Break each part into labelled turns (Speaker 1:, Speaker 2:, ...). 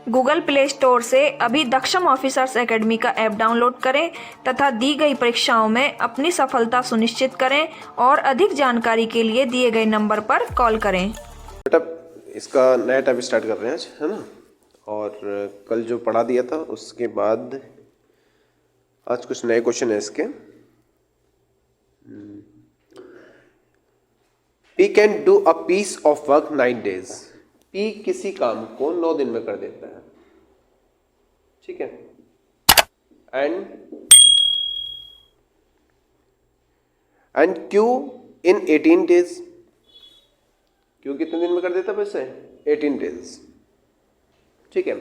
Speaker 1: Google play store से अभी दक्षम officers academy का ऐप डाउनलोड करें तथा दी गई परीक्षाओं में अपनी सफलता सुनिश्चित करें और अधिक जानकारी के लिए दिए गए नंबर पर कॉल करें।
Speaker 2: बेटा इसका नया टाइप स्टार्ट कर रहे हैं आज, है ना। और कल जो पढ़ा दिया था उसके बाद आज कुछ नए क्वेश्चन है इसके। P can do a piece of work 9 days। P किसी काम को 9 दिन में कर देता है, ठीक है। And Q in 18 days। Q कितने दिन में कर देता है वैसे? 18 days, ठीक है।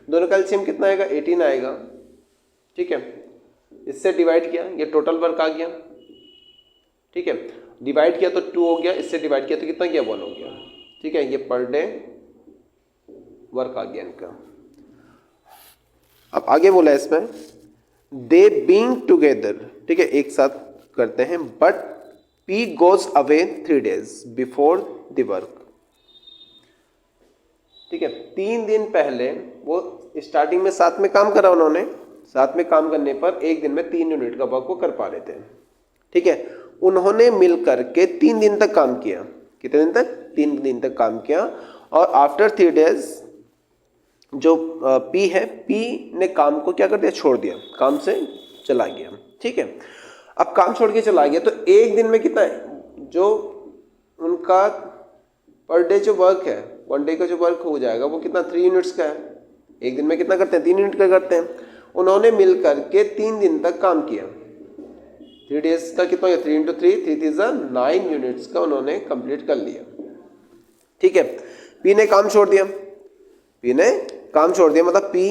Speaker 2: दोनों का एलसीएम कितना आएगा? 18 आएगा, ठीक है। इससे डिवाइड किया, ये टोटल वर्क आ गया, ठीक है। डिवाइड किया तो 2 हो गया, इससे डिवाइड किया तो कितना गया? 1 हो गया, ठीक है। ये पर डे वर्क आ गया इनका। अब आगे बोला इसमें दे बीइंग टुगेदर, ठीक है, एक साथ करते हैं। But P goes away 3 days before the work, ठीक है। 3 दिन पहले वो स्टार्टिंग में साथ में काम करा उन्होंने, साथ में काम करने पर एक दिन में 3 यूनिट का वर्क को कर पा रहे थे, ठीक है। उन्होंने मिलकर के 3 दिन तक काम किया। कितने दिन तक? 3 दिन तक काम किया। और आफ्टर 3 days जो पी है, पी ने काम को क्या कर दिया? छोड़ दिया, काम से चला गया, ठीक है। अब काम छोड़ के चला गया तो एक दिन में कितना है? जो उनका पर डे जो वर्क है, 1 day का जो वर्क हो जाएगा वो कितना? 3 यूनिट्स का है। एक दिन में कितना करते हैं? 3 यूनिट का करते हैं। उन्होंने मिल करके 3 दिन तक काम किया। 3 days का कितना? 3 × 3 3 3 9 यूनिट्स का उन्होंने कंप्लीट कर लिया, ठीक है। पी ने काम छोड़ दिया, पी ने काम छोड़ दिया, मतलब पी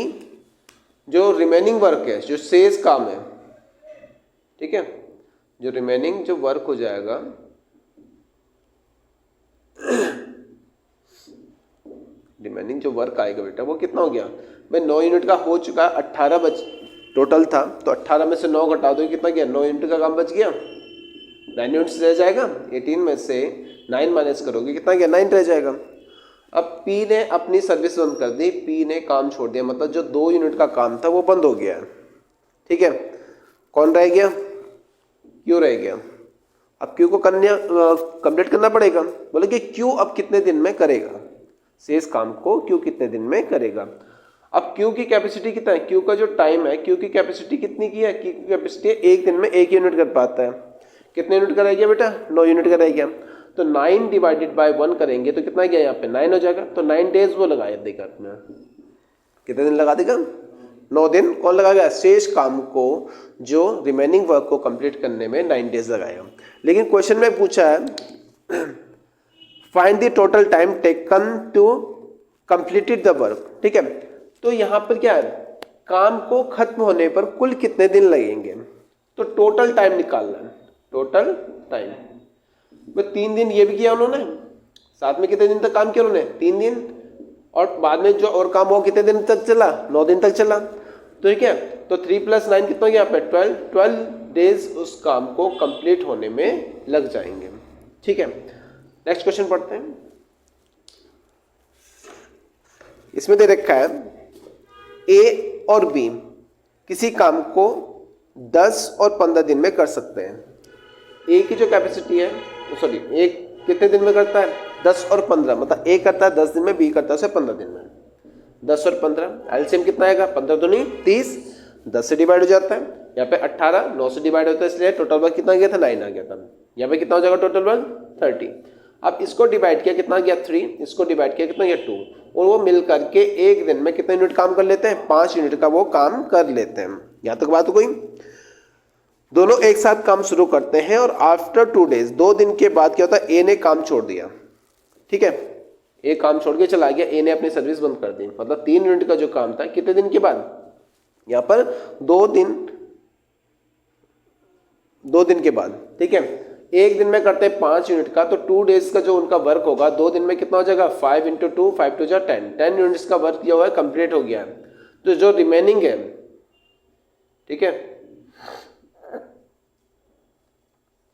Speaker 2: जो रिमेनिंग वर्क है, जो शेष काम है, ठीक है, जो रिमेनिंग जो वर्क हो जाएगा रिमेनिंग जो वर्क आएगा बेटा वो कितना हो गया भाई? 9 यूनिट का हो चुका है। 18 बच टोटल था तो 18 में से 9 घटा दो, कितना गया? 9 यूनिट का काम बच गया। 9 यूनिट्स रह जाएगा। 18 में से 9 माइनस करोगे, कितना गया? 9 रह जाएगा। अब पी ने अपनी सर्विस बंद कर दी, पी ने काम छोड़ दिया, मतलब जो 2 यूनिट का काम था वो बंद हो गया है, ठीक है। कौन रह गया? क्यू रह गया। अब क्यू को कंप्लीट करना पड़ेगा। बोले कि क्यू अब कितने दिन में करेगा? शेष काम को क्यू कितने दिन में करेगा? अब क्यू की कैपेसिटी कितना है? क्यू का जो टाइम है, क्यू की कैपेसिटी कितनी की है? क्यू की कैपेसिटी एक दिन में 1 यूनिट कर पाता है। कितने यूनिट का रह गया बेटा? 9 यूनिट का रह गया। तो 9 डिवाइडेड बाय 1 करेंगे तो कितना गया? यहाँ पे 9 हो जाएगा। तो 9 days वो लगाया देगा अपना। कितने दिन लगा देगा? 9 दिन। कौन लगाएगा? शेष काम को, जो रिमेनिंग वर्क को कंप्लीट करने में 9 days लगाएगा। लेकिन क्वेश्चन में पूछा है find the total time taken to completed the work, ठीक है। तो यहाँ पर क्या है? काम को खत्म होने पर कुल कितने दिन लगेंगे, तो टोटल टाइम निकालना है। टोटल टाइम 3 दिन ये भी किया उन्होंने, साथ में कितने दिन तक काम किया उन्होंने? 3 दिन। और बाद में जो और काम हो कितने दिन तक चला? 9 दिन तक चला। तो ठीक है, तो 3 + 9 कितना गया? यहाँ पे 12 days उस काम को कंप्लीट होने में लग जाएंगे, ठीक है। नेक्स्ट क्वेश्चन पढ़ते हैं। इसमें दे रखा है ए और बी किसी काम को 10 और 15 दिन में कर सकते हैं। ए की जो कैपेसिटी है, सॉरी, ए कितने दिन में करता है? 10 और 15, मतलब ए करता है 10 दिन में, बी करता है उसे 15 दिन में। 10 और 15 एलसीएम कितना आएगा? 15 दूनी 30, 10 से डिवाइड हो जाता है। यहाँ पे 18 9 से डिवाइड होता है, इसलिए टोटल वर्क कितना गया था? 9 आ गया था। यहाँ पे कितना हो जाएगा टोटल वर्क? 30। अब इसको डिवाइड किया, कितना गया? 3। इसको डिवाइड किया, कितना गया? 2। और वो मिल करके एक दिन में कितने यूनिट काम कर लेते हैं? 5 यूनिट का वो काम कर लेते हैं। यहाँ तक बात हो गई। दोनों एक साथ काम शुरू करते हैं और आफ्टर 2 days 2 दिन के बाद क्या होता है? ए ने काम छोड़ दिया, ठीक है। ए काम छोड़ के चला गया, ए ने अपनी सर्विस बंद कर दी, मतलब 3 यूनिट का जो काम था कितने दिन के बाद? यहाँ पर 2 दिन के बाद, ठीक है। एक दिन में करते हैं 5 यूनिट का, तो 2 days का जो उनका वर्क होगा 2 दिन में कितना हो जाएगा? 5 × 2 5 × 2 = 10 यूनिट्स का वर्क किया हुआ है, कंप्लीट हो गया है। तो जो रिमेनिंग है, ठीक है,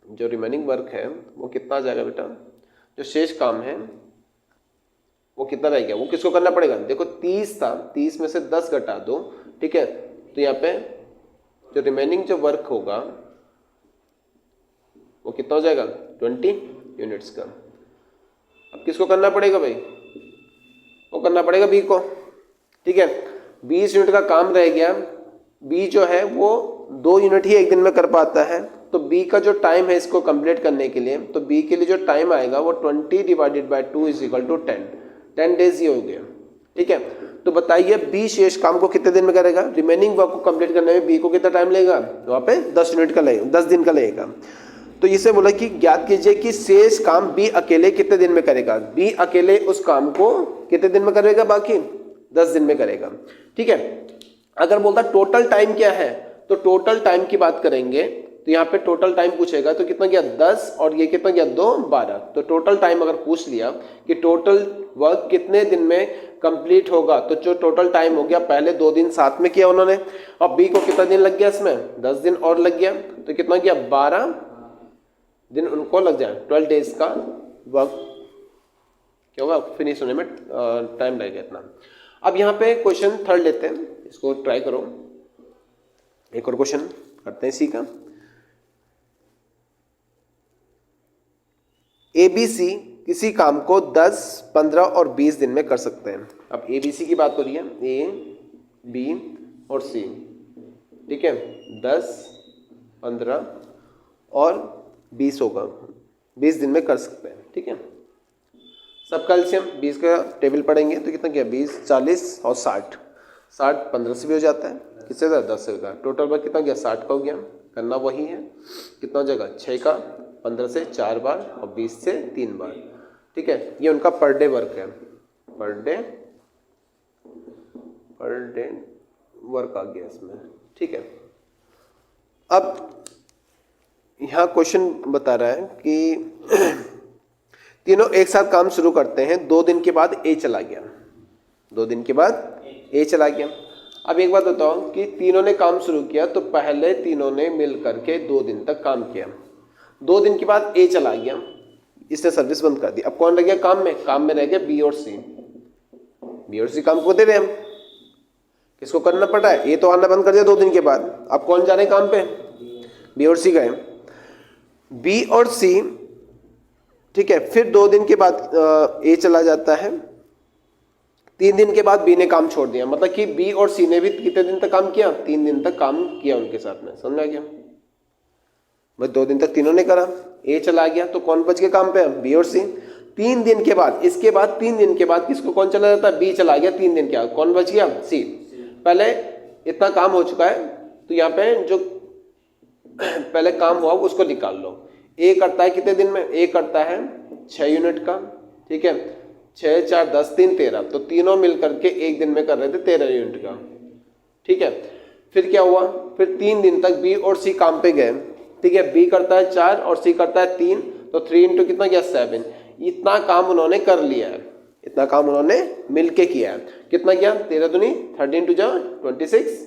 Speaker 2: जो रिमेनिंग वर्क है वो कितना आ जाएगा बेटा? जो शेष काम है वो कितना रह गया, वो किसको करना पड़ेगा। देखो 30 था, 30 में से 10 घटा दो, ठीक है, तो यहाँ पे जो रिमेनिंग जो वर्क होगा वो कितना हो जाएगा 20 यूनिट्स का। अब किसको करना पड़ेगा भाई, वो करना पड़ेगा बी को, ठीक है। 20 यूनिट का काम रह गया, बी जो है वो 2 यूनिट ही एक दिन में कर पाता है, तो बी का जो टाइम है इसको कंप्लीट करने के लिए, तो बी के लिए जो टाइम आएगा वो 20 divided by 2 is equal to 10 days ही हो गया, ठीक है। तो बताइए बी शेष काम को कितने दिन में करेगा, रिमेनिंग वर्क को कंप्लीट करने में बी को कितना टाइम लगेगा, वहाँ पे 10 यूनिट का लगेगा, 10 दिन का लगेगा। तो इसे बोला कि ज्ञात कीजिए कि शेष काम बी अकेले कितने दिन में करेगा। बी अकेले उस काम को कितने दिन में करेगा, बाकी 10 दिन में करेगा, ठीक है। अगर बोलता टोटल टाइम क्या है, तो टोटल टाइम की बात करेंगे, तो यहाँ पे टोटल टाइम पूछेगा, तो कितना गया 10 और ये कितना गया 2 12। तो टोटल टाइम अगर पूछ लिया कि टोटल वर्क कितने दिन में कंप्लीट होगा, तो जो टोटल टाइम हो गया पहले 2 दिन साथ में किया उन्होंने, और बी को कितना दिन लग गया इसमें 10 दिन और लग गया, तो कितना गया 12 दिन उनको लग जाए, 12 डेज का वर्क क्या होगा फिनिश होने में टाइम लगेगा इतना। अब यहाँ पे क्वेश्चन थर्ड लेते हैं, इसको ट्राई करो, एक और क्वेश्चन करते हैं इसी का। ABC किसी काम को 10, 15 और 20 दिन में कर सकते हैं। अब ABC की बात हो रही है, A, B और C, ठीक है, 10, 15 और 20 होगा, 20 दिन में कर सकते हैं, ठीक है। सबका एलसीएम 20 का टेबल पढ़ेंगे तो कितना क्या 20, 40 और 60, 60 15 से भी हो जाता है, किससे ज़्यादा 10 से होता है। टोटल वर्क कितना गया 60 का हो गया, करना वही है, कितना हो जाएगा 6 का, 15 से 4 बार और 20 से 3 बार, ठीक है। ये उनका पर डे वर्क है, पर डे वर्क आ गया इसमें, ठीक है। अब यहाँ क्वेश्चन बता रहा है कि तीनों एक साथ काम शुरू करते हैं, 2 दिन के बाद ए चला गया, 2 दिन के बाद ए चला गया। अब एक बात बताओ कि तीनों ने काम शुरू किया, तो पहले तीनों ने मिल करके 2 दिन तक काम किया, 2 दिन के बाद ए चला गया, इसने सर्विस बंद कर दी। अब कौन रह गया काम में, काम में रह गया बी और सी। बी और सी काम को दे रहे हम, किसको करना पड़ रहा है, ए तो आना बंद कर दिया 2 दिन के बाद, अब कौन जा रहे हैं काम पे, बी और सी गए, बी और सी, ठीक है। फिर 2 दिन के बाद ए चला जाता है, 3 दिन के बाद बी ने काम छोड़ दिया, मतलब कि बी और सी ने भी कितने दिन तक काम किया, 3 दिन तक काम किया उनके साथ में, समझ आ गया भाई। 2 दिन तक तीनों ने करा, ए चला गया, तो कौन बच गया काम पे, बी और सी। 3 दिन के बाद, इसके बाद 3 दिन के बाद किसको कौन चला जाता है, बी चला गया, 3 दिन के बाद कौन बच गया, सी। पहले इतना काम हो चुका है, तो यहाँ पे जो पहले काम हुआ उसको निकाल लो। ए करता है कितने दिन में, ए करता है 6 यूनिट का, ठीक है, 6, 4, 10, 3, 13, तो तीनों मिल करके एक दिन में कर रहे थे 13 यूनिट का, ठीक है। फिर क्या हुआ, फिर 3 दिन तक बी और सी काम पे गए, ठीक है, बी करता है 4 और सी करता है 3, तो 3 इंटू कितना गया 7। इतना काम उन्होंने कर लिया है, इतना काम उन्होंने मिलके किया है, कितना गया 13 दूनी 30 इंटू 26,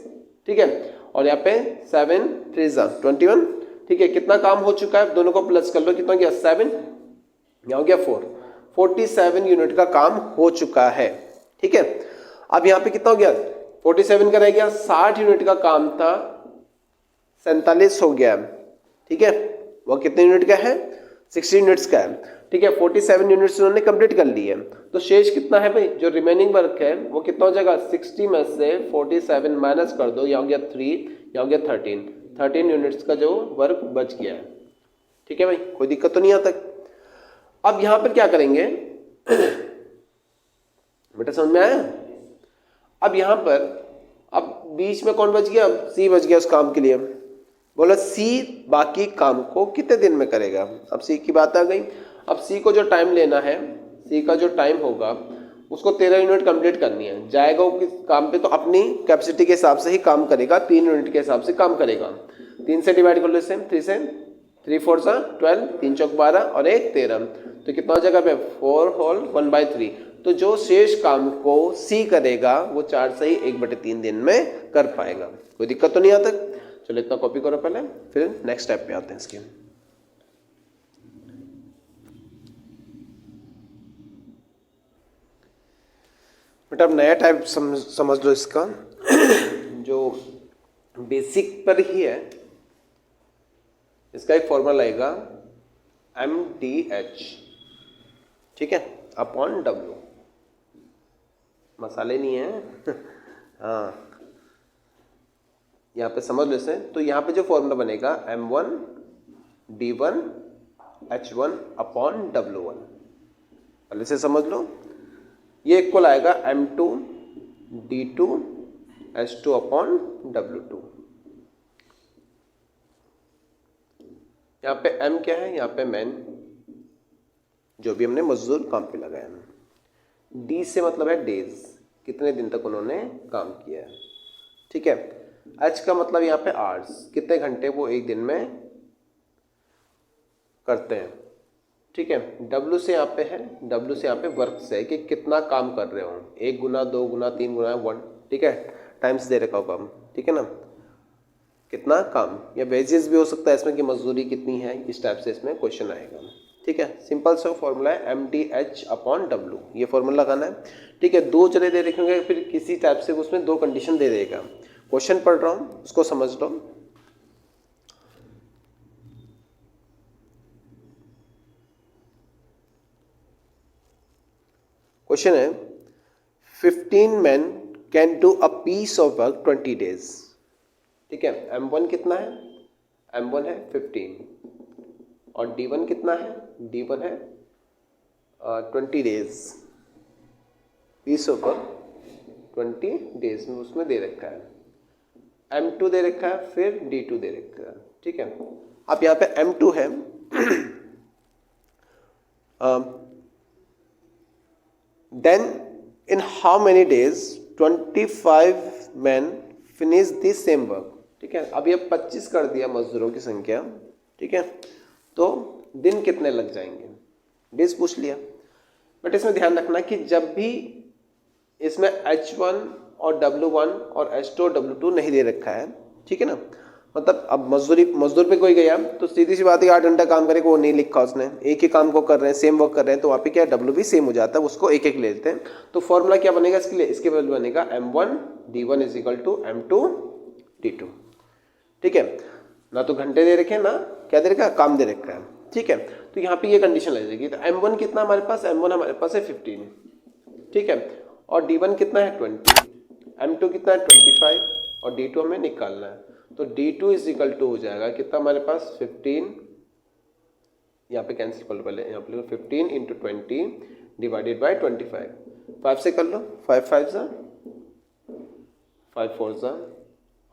Speaker 2: ठीक है, और यहाँ पे 7 3 21, ठीक है। कितना काम हो चुका है, दोनों को प्लस कर लो, कितना गया 7, यहाँ हो गया 4, 47 यूनिट का काम हो चुका है, ठीक है। अब यहाँ पे कितना हो गया 47 का रह गया, 60 यूनिट का काम था 47 हो गया, ठीक है। वो कितने यूनिट का है 60 यूनिट्स का है, ठीक है। 47 यूनिट्स उन्होंने कंप्लीट कर ली है, तो शेष कितना है भाई, जो रिमेनिंग वर्क है वो कितना हो जाएगा 60 में से 47 माइनस कर दो, यहाँ हो गया 3, यहाँ हो गया 13 यूनिट्स का जो वर्क बच गया है, ठीक है भाई, कोई दिक्कत तो नहीं आता। अब यहाँ पर क्या करेंगे बेटा, समझ में आया। अब यहाँ पर अब बीच में कौन बच गया, सी बच गया उस काम के लिए, बोला सी बाकी काम को कितने दिन में करेगा। अब सी की बात आ गई, अब सी को जो टाइम लेना है, सी का जो टाइम होगा उसको 13 यूनिट कंप्लीट करनी है, जाएगा वो किस काम पे, तो अपनी कैपेसिटी के हिसाब से ही काम करेगा, 3 यूनिट के हिसाब से काम करेगा। 3 से डिवाइड कर लो इसे, 3 से 3 4 12, 3 चौक 12 और 1 13, तो कितना हो जाएगा 4 होल 1/3। तो जो शेष काम को सी करेगा वो 4 से ही 1/3 दिन में कर पाएगा, कोई दिक्कत तो नहीं आता। चलो इतना कॉपी करो पहले, फिर नेक्स्ट स्टेप पे आते हैं इसके। बेटा अब नया टाइप समझ लो इसका जो बेसिक पर ही है। इसका एक फॉर्मूला आएगा MDH, ठीक है, अपॉन W। मसाले नहीं है हाँ, यहाँ पे समझ लो इसे। तो यहाँ पे जो फॉर्मूला बनेगा M1 D1 H1 upon W1, पहले से समझ लो। ये इक्वल आएगा M2 D2 H2 upon W2। यहाँ पे M क्या है, यहाँ पे मैन, जो भी हमने मजदूर काम पे लगाया। D से मतलब है डेज, कितने दिन तक उन्होंने काम किया है, ठीक है। H का मतलब यहाँ पे आवर्स, कितने घंटे वो एक दिन में करते हैं, ठीक है। W से यहाँ पे है, W से यहाँ पे वर्क से है कि कितना काम कर रहे हो, 1 गुना 2 गुना 3 गुना 1, ठीक है, टाइम्स दे रखा होगा हम, ठीक है ना, कितना काम। या वेजेस भी हो सकता है इसमें कि मजदूरी कितनी है, इस टाइप से इसमें क्वेश्चन आएगा, ठीक है। सिंपल सा फॉर्मूला है MDH अपॉन W, ये फॉर्मूला लगाना है, ठीक है। 2 चले दे रखे होंगे, फिर किसी टाइप से उसमें 2 कंडीशन दे देगा। क्वेश्चन पढ़ रहा हूँ, उसको समझ लो। क्वेश्चन है 15 men can do a piece of work 20 days, ठीक है। M1 कितना है, M1 है 15 और D1 कितना है, D1 है 20 days, piece of work 20 days में उसमें दे रखा है। M2 दे रखा है, फिर D2 दे रखा है, ठीक है। अब यहाँ पे M2 है then in how many days 25 men finish the same work, ठीक है। अब ये 25 कर दिया मजदूरों की संख्या, ठीक है, तो दिन कितने लग जाएंगे, डेज पूछ लिया। बट इसमें ध्यान रखना कि जब भी इसमें H1 और W1 और H2 और W2 नहीं दे रखा है, ठीक है ना, मतलब अब मजदूर पे कोई गया तो सीधी सी बात है 8 घंटा काम करेगा, वो नहीं लिखा उसने, एक ही काम को कर रहे हैं, सेम वर्क कर रहे हैं, तो वहाँ पे क्या W भी सेम हो जाता है, उसको एक एक ले लेते हैं। तो फॉर्मूला क्या बनेगा इसके लिए, इसके वैल्यू बनेगा M1 D1 is equal to M2 D2, ठीक है। ना तो घंटे दे रखे हैं, ना क्या दे रखा है, काम दे रखा है, ठीक है। तो यहाँ पे ये कंडीशन लग जाएगी। तो M1 कितना हमारे पास, M1 हमारे पास है 15, ठीक है, और D1 कितना है 20, M2 कितना है 25 और D2 हमें निकालना है। तो D2 इज इक्वल टू हो जाएगा कितना हमारे पास 15, यहाँ पे कैंसिल कर लो पहले, यहाँ पे 15 इंटू 20 डिवाइडेड बाई 25, 5 से कर लो, 5 5 ज़ा 5 4 ज़ा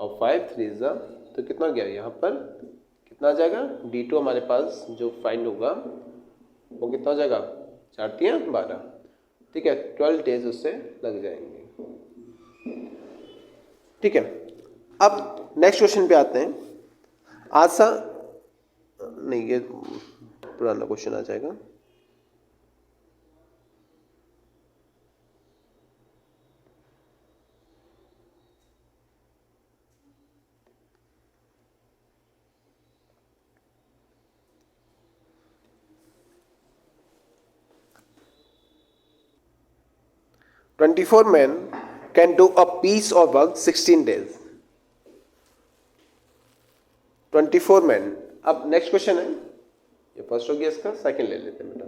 Speaker 2: और 5 3 ज़ा, तो कितना गया यहाँ पर, कितना आ जाएगा, D2 हमारे पास जो फाइंड होगा वो कितना हो जाएगा, 4 3 12, ठीक है। 12 डेज उससे लग जाएंगे, ठीक है। अब नेक्स्ट क्वेश्चन पे आते हैं। आशा नहीं, ये पुराना क्वेश्चन आ जाएगा। "24 men can do a piece of work 16 days." 24 men। अब नेक्स्ट क्वेश्चन है, ये फर्स्ट हो गया, इसका सेकंड ले लेते हैं बेटा।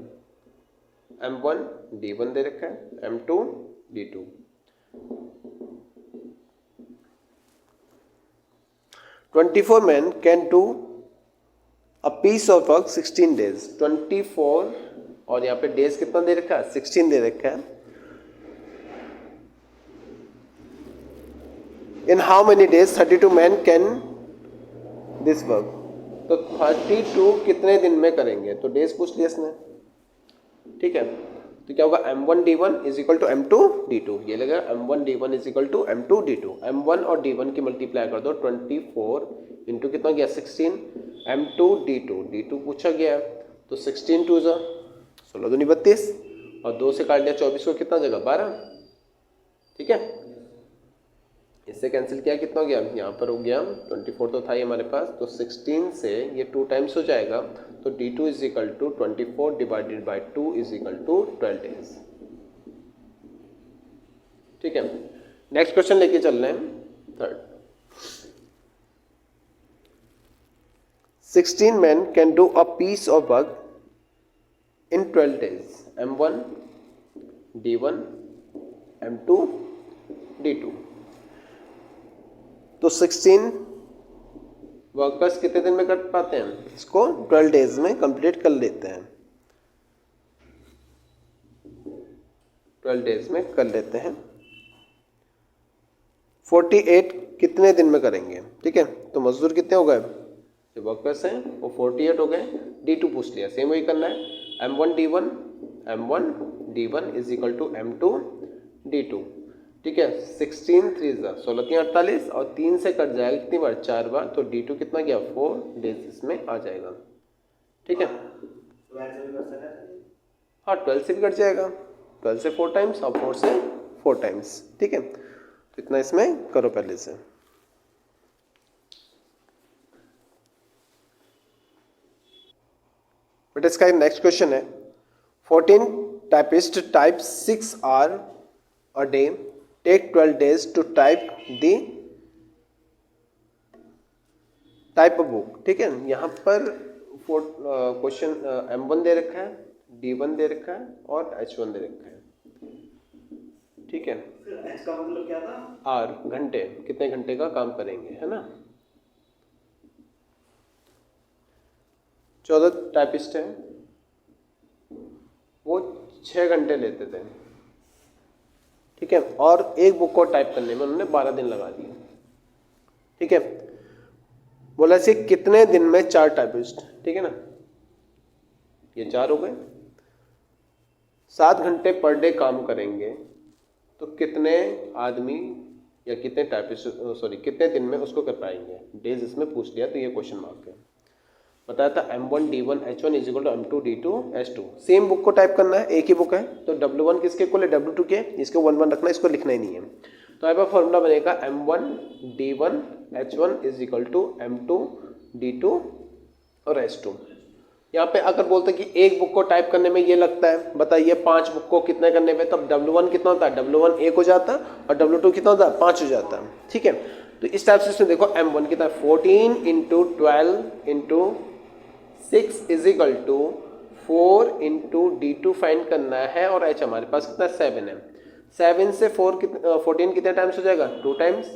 Speaker 2: M1 D1 दे रखा है, M2 D2। "24 men can do a piece of work 16 days." 24 और यहाँ पे डेज कितना दे रखा है, 16 दे रखा है। "In how many days 32 men can this work?" तो 32 कितने दिन में करेंगे, तो डेज पूछ लिया इसने, ठीक है। तो क्या होगा, M1 D1 is equal to M2 D2, ये लगा M1 D1 is equal to M2 D2। M1 और D1 की मल्टीप्लाई कर दो, 24 इंटू कितना गया 16, M2 D2 पूछा गया, तो 16 2 जा 16 दूनी 32 और 2 से काट लिया 24 को, कितना जगह 12, ठीक है। इससे कैंसिल किया, कितना हो गया, यहाँ पर हो गया 24 तो था ही हमारे पास, तो 16 से ये 2 टाइम्स हो जाएगा, तो D2 is equal to 24 divided by 2 is equal to 12 days. ठीक है, नेक्स्ट क्वेश्चन लेके चल रहे हैं third. 16 men can do a piece of work in 12 days. M1, D1, M2, D2। तो 16 वर्कर्स कितने दिन में कर पाते हैं? इसको 12 डेज में कंप्लीट कर लेते हैं, 12 डेज में कर लेते हैं। 48 कितने दिन में करेंगे? ठीक है, तो मजदूर कितने हो गए? जो वर्कर्स हैं वो 48 हो गए। D2 पूछ लिया, सेम वही करना है। M1 D1 is equal to M2 D2। ठीक है, 16 3 16 3 48 और 3 से कट जाएगा कितनी बार? 4 बार। तो D2 कितना गया? 4 डेज इसमें आ जाएगा। ठीक है, हाँ 12 से भी कट जाएगा, 12 से 4 टाइम्स और 4 से 4 टाइम्स। ठीक है, तो इतना इसमें करो पहले से। बेटा इसका नेक्स्ट क्वेश्चन है, 14 typist type 6 hour a day, take 12 days to type the type a book. ठीक है, यहाँ पर क्वेश्चन M1 दे रखा है, D1 दे रखा है और H1 दे रखा है। ठीक है,
Speaker 3: H का मतलब क्या था?
Speaker 2: आर घंटे, कितने घंटे का काम करेंगे, है ना। 14 टाइपिस्ट हैं, वो 6 घंटे लेते थे। ठीक है, और एक बुक को टाइप करने में उन्होंने 12 दिन लगा दिए। ठीक है, बोला से कितने दिन में 4 टाइपिस्ट, ठीक है ना, ये 4 हो गए, 7 घंटे पर डे काम करेंगे तो कितने आदमी या कितने टाइपिस्ट कितने दिन में उसको कर पाएंगे? डेज इसमें पूछ लिया तो ये क्वेश्चन मार्क है। बताया था M1 D1 H1 is equal to M2 D2 H2। Same book को टाइप करना है, एक ही बुक है, तो W1 किसके इक्वल है? W2 के, इसको 1 1 रखना है, इसको लिखना ही नहीं है। तो यहाँ पर फॉर्मूला बनेगा M1 D1 H1 is equal to M2 D2 और H2। यहाँ पे अगर बोलते कि एक बुक को टाइप करने में ये लगता है, बताइए 5 बुक को कितने करने में, तब W1 कितना होता है? W1 1 हो जाता है और W2 कितना होता है? 5 हो जाता है। ठीक है, तो इस टाइप से इसमें देखो M1 कितना है? 14 into 12 into 6 is equal to 4 into D2 find करना है और H हमारे पास कितना? 7 है। 7 से 14 कितने टाइम्स हो जाएगा? 2 टाइम्स।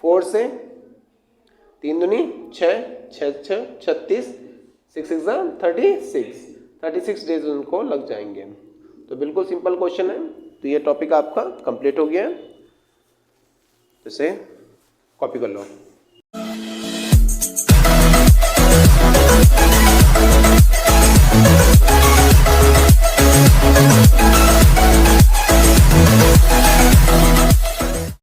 Speaker 2: 4 से 3 दूनी 6, 6 6 36, 6 6 36 डेज उनको लग जाएंगे। तो बिल्कुल सिंपल क्वेश्चन है। तो ये टॉपिक आपका कंप्लीट हो गया है, इसे कॉपी कर लो।